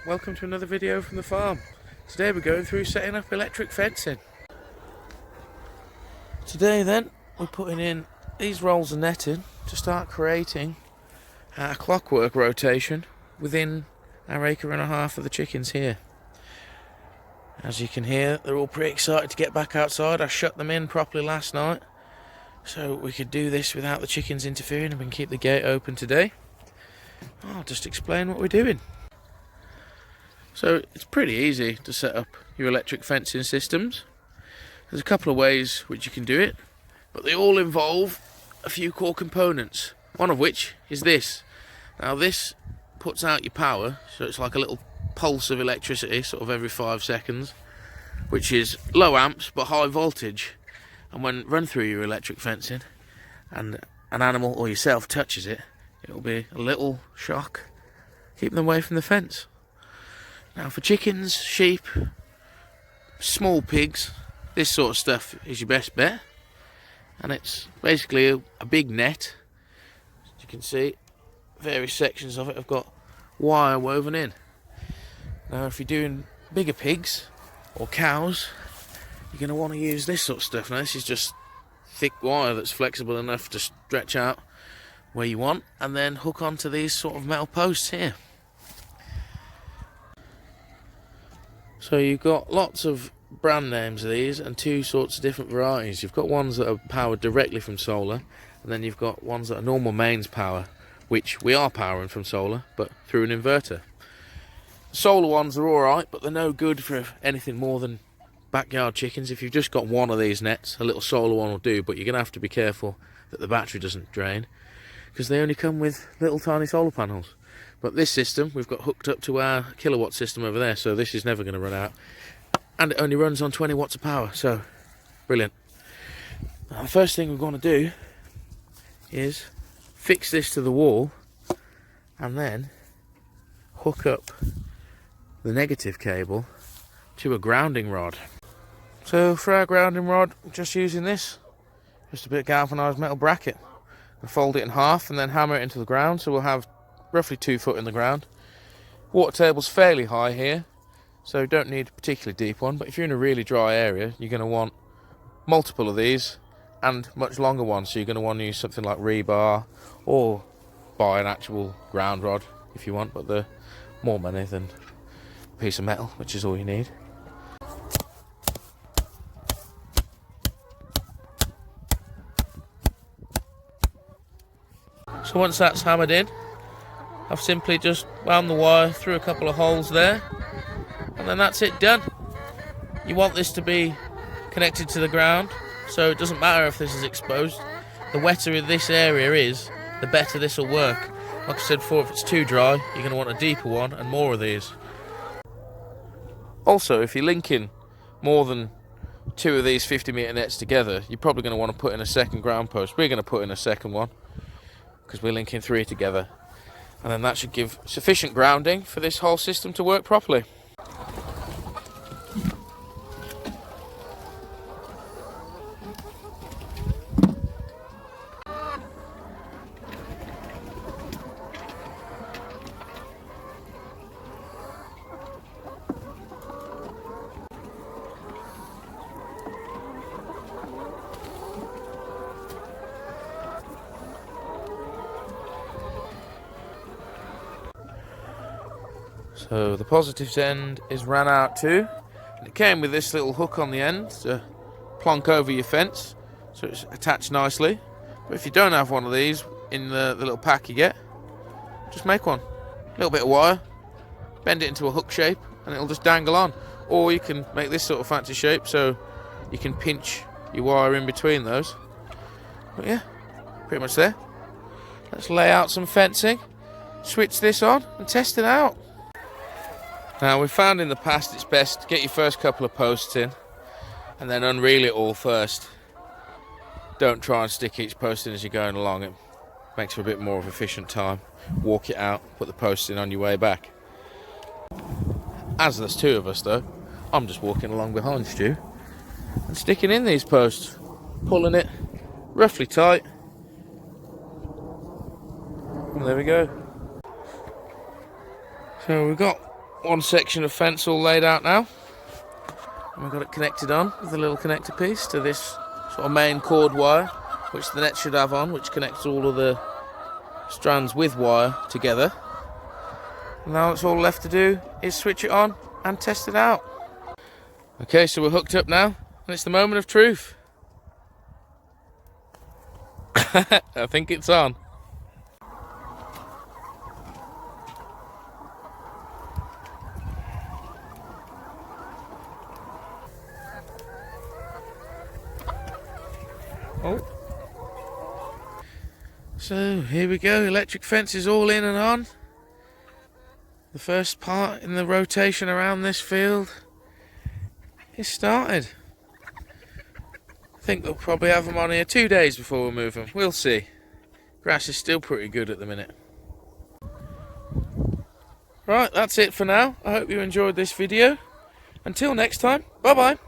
welcome to another video from the farm. Today we're going through setting up electric fencing. Today then we're putting in these rolls of netting to start creating a clockwork rotation within our acre and a half of the chickens here. As you can hear, they're all pretty excited to get back outside. I shut them in properly last night so we could do this without the chickens interfering, and we can keep the gate open today. I'll just explain what we're doing. So it's pretty easy to set up your electric fencing systems. There's a couple of ways which you can do it, but they all involve a few core components, one of which is this. Now this puts out your power, so it's like a little pulse of electricity sort of every 5 seconds, which is low amps but high voltage, and when run through your electric fencing and an animal or yourself touches it, it'll be a little shock, keeping them away from the fence. Now for chickens, sheep, small pigs, this sort of stuff is your best bet. And it's basically a big net. As you can see, various sections of it have got wire woven in. Now if you're doing bigger pigs or cows, you're going to want to use this sort of stuff. Now this is just thick wire that's flexible enough to stretch out where you want and then hook onto these sort of metal posts here. So you've got lots of brand names of these and two sorts of different varieties. You've got ones that are powered directly from solar, and then you've got ones that are normal mains power, which we are powering from solar but through an inverter. The solar ones are alright, but they're no good for anything more than backyard chickens. If you've just got one of these nets, a little solar one will do, but you're going to have to be careful that the battery doesn't drain, because they only come with little tiny solar panels. But this system we've got hooked up to our kilowatt system over there, so this is never going to run out. And it only runs on 20 watts of power, so brilliant. Now the first thing we're going to do is fix this to the wall and then hook up the negative cable to a grounding rod. So for our grounding rod, I'm just using this, just a bit of galvanised metal bracket. We'll fold it in half and then hammer it into the ground, so we'll have roughly 2 foot in the ground. Water table's fairly high here, so don't need a particularly deep one, but if you're in a really dry area, you're going to want multiple of these and much longer ones, so you're going to want to use something like rebar or buy an actual ground rod if you want, but they're more money than a piece of metal, which is all you need. So once that's hammered in, I've simply just wound the wire through a couple of holes there, and then that's it, done. You want this to be connected to the ground, so it doesn't matter if this is exposed. The wetter this area is, the better this will work. Like I said before, if it's too dry, you're going to want a deeper one and more of these. Also, if you're linking more than 2 of these 50-metre nets together, you're probably going to want to put in a second ground post. We're going to put in a second one, because we're linking 3 together. And then that should give sufficient grounding for this whole system to work properly. So the positives end is ran out too, and it came with this little hook on the end to plonk over your fence, so it's attached nicely. But if you don't have one of these in the little pack you get, just make one. A little bit of wire, bend it into a hook shape, and it'll just dangle on. Or you can make this sort of fancy shape so you can pinch your wire in between those. But yeah, pretty much there. Let's lay out some fencing, switch this on and test it out. Now we've found in the past it's best to get your first couple of posts in and then unreel it all first. Don't try and stick each post in as you're going along, it makes for a bit more of efficient time. Walk it out, put the posts in on your way back. As there's 2 of us though, I'm just walking along behind Stu and sticking in these posts, pulling it roughly tight, and there we go. So we've got one section of fence all laid out now. And we've got it connected on with a little connector piece to this sort of main cord wire, which the net should have on, which connects all of the strands with wire together. And now it's all left to do is switch it on and test it out. Okay, so we're hooked up now, and it's the moment of truth. I think it's on. Oh. So here we go, electric fence is all in and on. The first part in the rotation around this field is started. I think we'll probably have them on here 2 days before we move them. We'll see. Grass is still pretty good at the minute. Right, that's it for now. I hope you enjoyed this video. Until next time, bye bye.